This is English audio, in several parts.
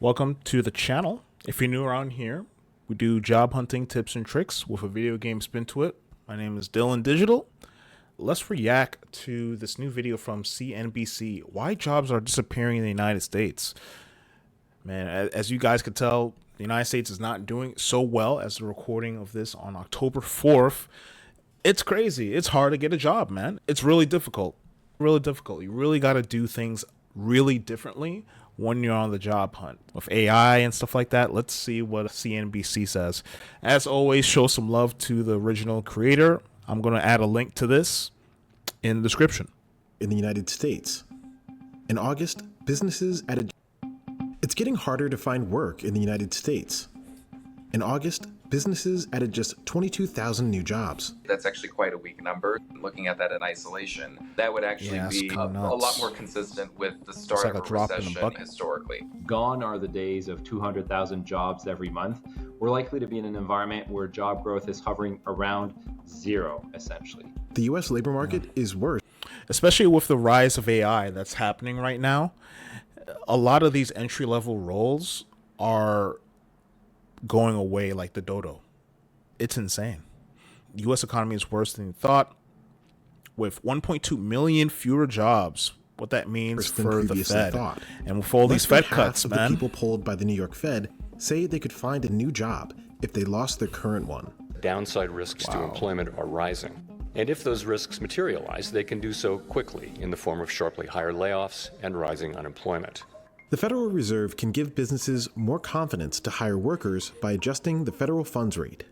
Welcome to the channel. If you're new around here, we do job hunting tips and tricks with a video game spin to it. My name is Dylan Digital. Let's react to this new video from CNBC. Why jobs are disappearing in the United States. Man, as you guys could tell, the United States is not doing so well as the recording of this on October 4th. It's crazy. It's hard to get a job, man. It's really difficult. Really difficult. You really got to do things really differently when you're on the job hunt. With AI and stuff like that, let's see what CNBC says. As always, show some love to the original creator. I'm going to add a link to this in the description. In the United States, in August, businesses added. It's getting harder to find work in the United States. In August, businesses added just 22,000 new jobs. That's actually quite a weak number. Looking at that in isolation, that would actually be a lot more consistent with the start of a recession historically. Gone are the days of 200,000 jobs every month. We're likely to be in an environment where job growth is hovering around zero, essentially. The U.S. labor market is worse. Especially with the rise of AI that's happening right now, a lot of these entry-level roles are going away like the dodo. It's insane. The U.S. economy is worse than you thought. With 1.2 million fewer jobs, what that means for the Fed, and with all these Fed cuts, man. The people polled by the New York Fed say they could find a new job if they lost their current one. Downside risks to employment are rising. And if those risks materialize, they can do so quickly in the form of sharply higher layoffs and rising unemployment. The Federal Reserve can give businesses more confidence to hire workers by adjusting the federal funds rate.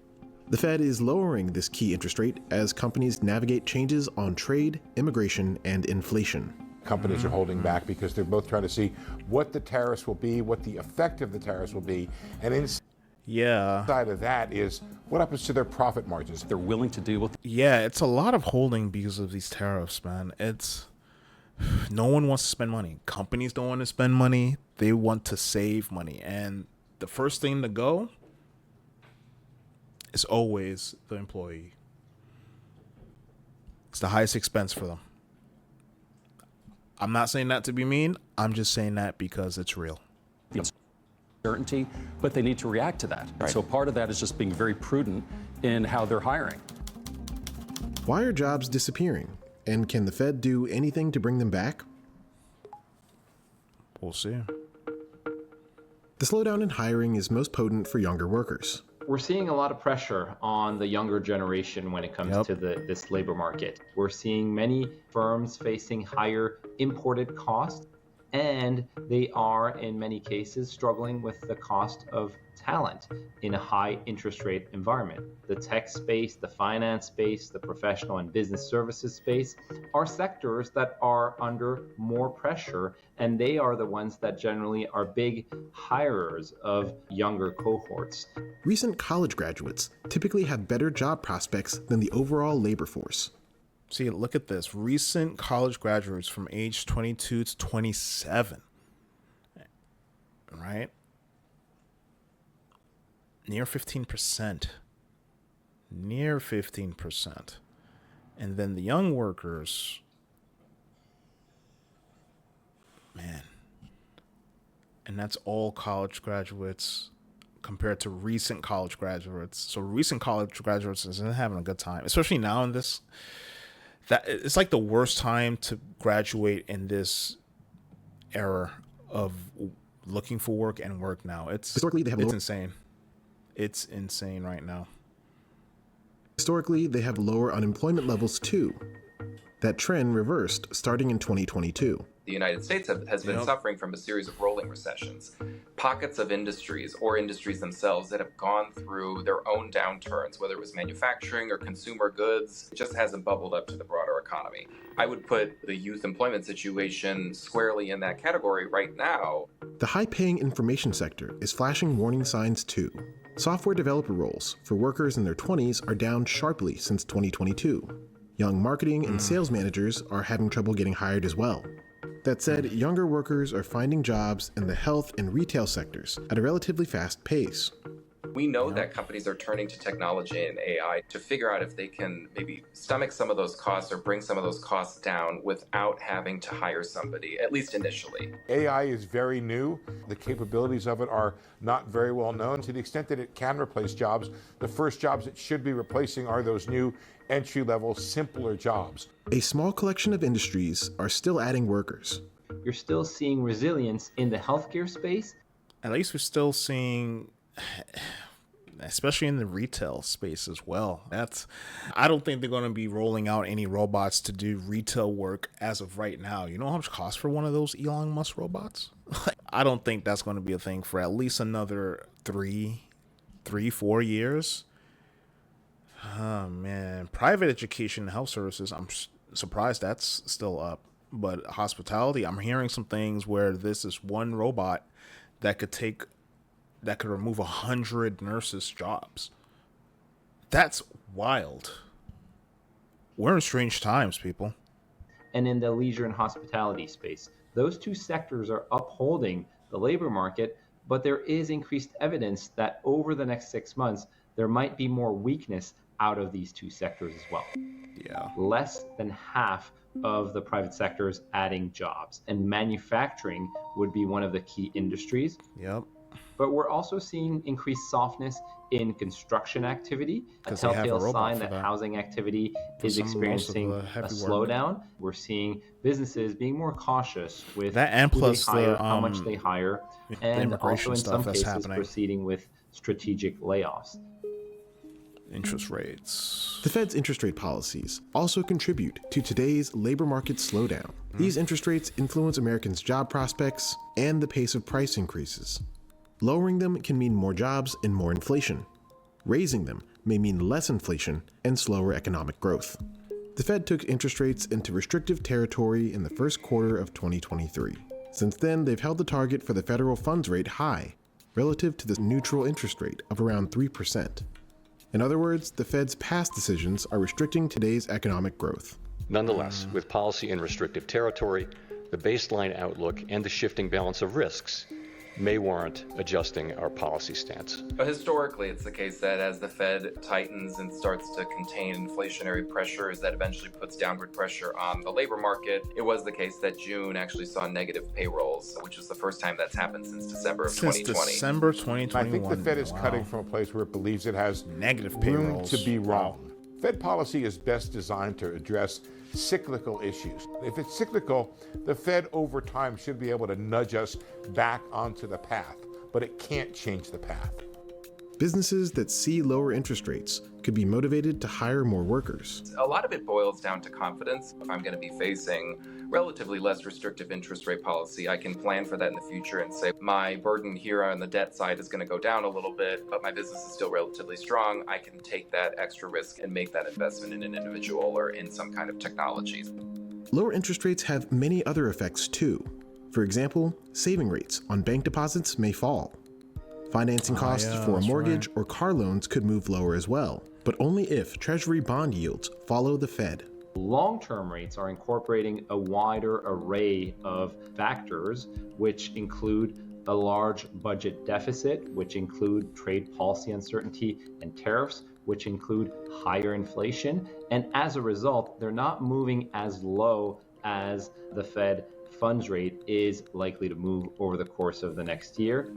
The Fed is lowering this key interest rate as companies navigate changes on trade, immigration, and inflation. Companies are holding back because they're both trying to see what the tariffs will be, what the effect of the tariffs will be, and inside of that is what happens to their profit margins. They're willing to deal with. Yeah, it's a lot of holding because of these tariffs, man. No one wants to spend money. Companies don't want to spend money. They want to save money. And the first thing to go is always the employee. It's the highest expense for them. I'm not saying that to be mean. I'm just saying that because it's real. Uncertainty, but they need to react to that. Right. So part of that is just being very prudent in how they're hiring. Why are jobs disappearing? And can the Fed do anything to bring them back? We'll see. The slowdown in hiring is most potent for younger workers. We're seeing a lot of pressure on the younger generation when it comes to this labor market. We're seeing many firms facing higher imported costs, and they are, in many cases, struggling with the cost of talent in a high interest rate environment. The tech space, the finance space, the professional and business services space are sectors that are under more pressure, and they are the ones that generally are big hirers of younger cohorts. Recent college graduates typically have better job prospects than the overall labor force. See, look at this. Recent college graduates from age 22 to 27, right? Near 15%. Near 15%. And then the young workers, man. And that's all college graduates compared to recent college graduates. So recent college graduates isn't having a good time, especially now in this. That it's like the worst time to graduate in this era of looking for work and work now. It's insane. It's insane right now. Historically, they have lower unemployment levels too. That trend reversed starting in 2022. The United States has been suffering from a series of rolling recessions. Pockets of industries or industries themselves that have gone through their own downturns, whether it was manufacturing or consumer goods, it just hasn't bubbled up to the broader economy. I would put the youth employment situation squarely in that category right now. The high-paying information sector is flashing warning signs too. Software developer roles for workers in their 20s are down sharply since 2022. Young marketing and sales managers are having trouble getting hired as well. That said, younger workers are finding jobs in the health and retail sectors at a relatively fast pace. We know that companies are turning to technology and AI to figure out if they can maybe stomach some of those costs or bring some of those costs down without having to hire somebody, at least initially. AI is very new. The capabilities of it are not very well known. To the extent that it can replace jobs, the first jobs it should be replacing are those new entry-level, simpler jobs. A small collection of industries are still adding workers. You're still seeing resilience in the healthcare space. At least we're still seeing, especially in the retail space as well. I don't think they're going to be rolling out any robots to do retail work as of right now. You know how much it costs for one of those Elon Musk robots? I don't think that's going to be a thing for at least another 4 years. Oh man, private education and health services, I'm surprised that's still up. But hospitality, I'm hearing some things where this is one robot that could remove 100 nurses' jobs. That's wild. We're in strange times, people. And in the leisure and hospitality space, those two sectors are upholding the labor market, but there is increased evidence that over the next 6 months, there might be more weakness out of these two sectors as well. Yeah. Less than half of the private sector is adding jobs, and manufacturing would be one of the key industries. Yep. But we're also seeing increased softness in construction activity, a telltale sign that housing activity is experiencing a slowdown. We're seeing businesses being more cautious with that, and plus how much they hire, and also in some cases proceeding with strategic layoffs. Interest rates. The Fed's interest rate policies also contribute to today's labor market slowdown. These interest rates influence Americans' job prospects and the pace of price increases. Lowering them can mean more jobs and more inflation. Raising them may mean less inflation and slower economic growth. The Fed took interest rates into restrictive territory in the first quarter of 2023. Since then, they've held the target for the federal funds rate high, relative to the neutral interest rate of around 3%. In other words, the Fed's past decisions are restricting today's economic growth. Nonetheless, with policy in restrictive territory, the baseline outlook and the shifting balance of risks may warrant adjusting our policy stance. Historically, it's the case that as the Fed tightens and starts to contain inflationary pressures, that eventually puts downward pressure on the labor market. It was the case that June actually saw negative payrolls, which is the first time that's happened since December of 2020. December 2021. I think the Fed is cutting from a place where it believes it has negative room payrolls to be wrong. Fed policy is best designed to address cyclical issues. If it's cyclical, the Fed over time should be able to nudge us back onto the path, but it can't change the path. Businesses that see lower interest rates could be motivated to hire more workers. A lot of it boils down to confidence. If I'm going to be facing relatively less restrictive interest rate policy, I can plan for that in the future and say my burden here on the debt side is going to go down a little bit, but my business is still relatively strong. I can take that extra risk and make that investment in an individual or in some kind of technology. Lower interest rates have many other effects too. For example, saving rates on bank deposits may fall. Financing costs for a mortgage or car loans could move lower as well, but only if Treasury bond yields follow the Fed. Long-term rates are incorporating a wider array of factors, which include a large budget deficit, which include trade policy uncertainty and tariffs, which include higher inflation. And as a result, they're not moving as low as the Fed funds rate is likely to move over the course of the next year.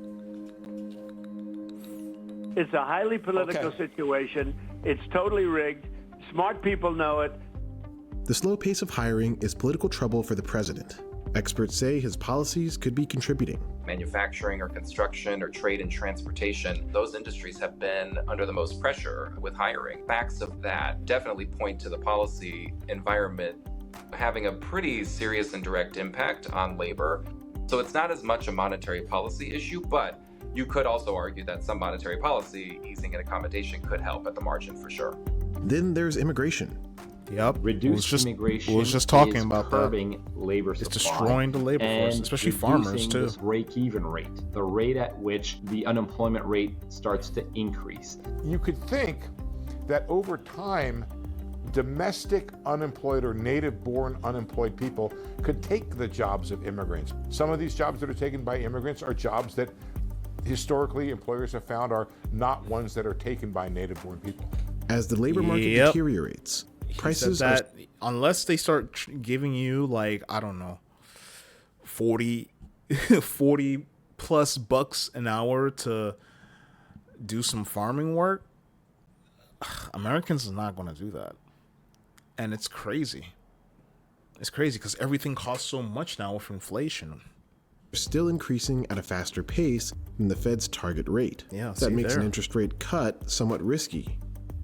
It's a highly political situation. It's totally rigged. Smart people know it. The slow pace of hiring is political trouble for the president. Experts say his policies could be contributing. Manufacturing or construction or trade and transportation, those industries have been under the most pressure with hiring. Facts of that definitely point to the policy environment having a pretty serious and direct impact on labor. So it's not as much a monetary policy issue, but you could also argue that some monetary policy, easing and accommodation, could help at the margin for sure. Then there's immigration. Yep. Reduced immigration was just talking is about curbing labor supply. It's destroying the labor force, especially farmers too. This break-even rate, the rate at which the unemployment rate starts to increase. You could think that over time, domestic unemployed or native-born unemployed people could take the jobs of immigrants. Some of these jobs that are taken by immigrants are jobs that historically employers have found are not ones that are taken by native-born people. As the labor market deteriorates, prices that unless they start giving you like, I don't know, 40 plus bucks an hour to do some farming work, Americans are not going to do that. And it's crazy. It's crazy because everything costs so much now with inflation. Still increasing at a faster pace than the Fed's target rate. Yeah, that makes an interest rate cut somewhat risky.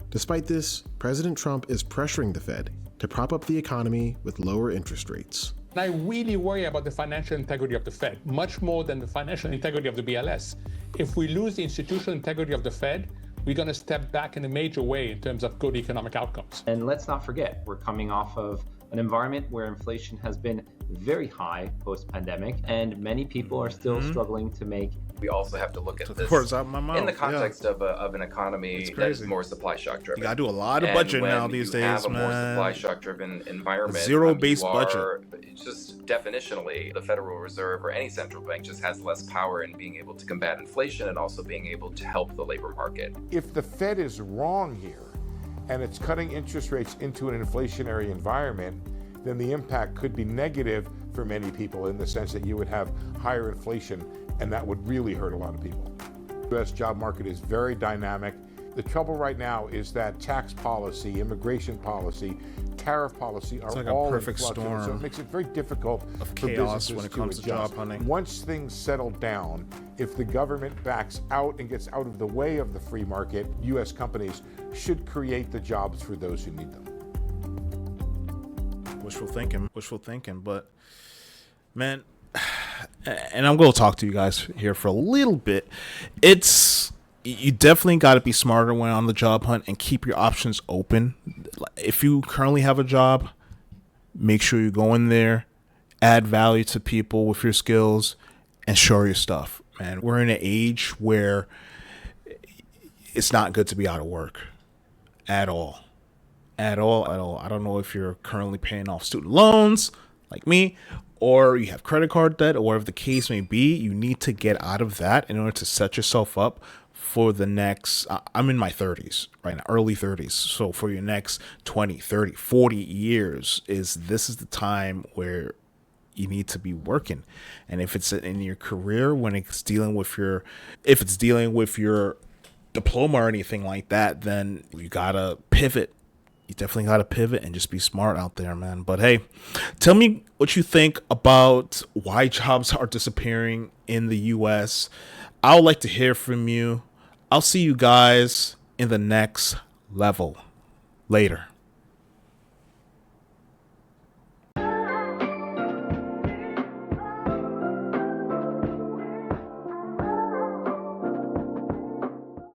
Despite this, President Trump is pressuring the Fed to prop up the economy with lower interest rates. And I really worry about the financial integrity of the Fed, much more than the financial integrity of the BLS. If we lose the institutional integrity of the Fed, we're going to step back in a major way in terms of good economic outcomes. And let's not forget, we're coming off of an environment where inflation has been very high post-pandemic, and many people are still struggling to make. We also have to look at this in the context of an economy that is more supply shock driven. You gotta do a lot of budget now these days, man. Have a more supply shock driven environment. Zero-based budget. Just definitionally, the Federal Reserve or any central bank just has less power in being able to combat inflation and also being able to help the labor market. If the Fed is wrong here, and it's cutting interest rates into an inflationary environment, then the impact could be negative for many people in the sense that you would have higher inflation, and that would really hurt a lot of people. The U.S. job market is very dynamic. The trouble right now is that tax policy, immigration policy, tariff policy are like all a perfect in flux, storm so it makes it very difficult of for chaos businesses when it comes to adjust. job hunting. Once things settle down, if the government backs out and gets out of the way of the free market, U.S. companies should create the jobs for those who need them. Wishful thinking, but man, and I'm going to talk to you guys here for a little bit. You definitely got to be smarter when on the job hunt and keep your options open. If you currently have a job, make sure you go in there, add value to people with your skills, and show your stuff. Man, we're in an age where it's not good to be out of work at all. I don't know if you're currently paying off student loans like me, or you have credit card debt, or whatever the case may be. You need to get out of that in order to set yourself up for the next, I'm in my 30s right now, early 30s. So for your next 20, 30, 40 years, this is the time where you need to be working. And if it's in your career, when it's dealing with your diploma or anything like that, then you gotta pivot. You definitely got to pivot and just be smart out there, man. But hey, tell me what you think about why jobs are disappearing in the U.S. I would like to hear from you. I'll see you guys in the next level later.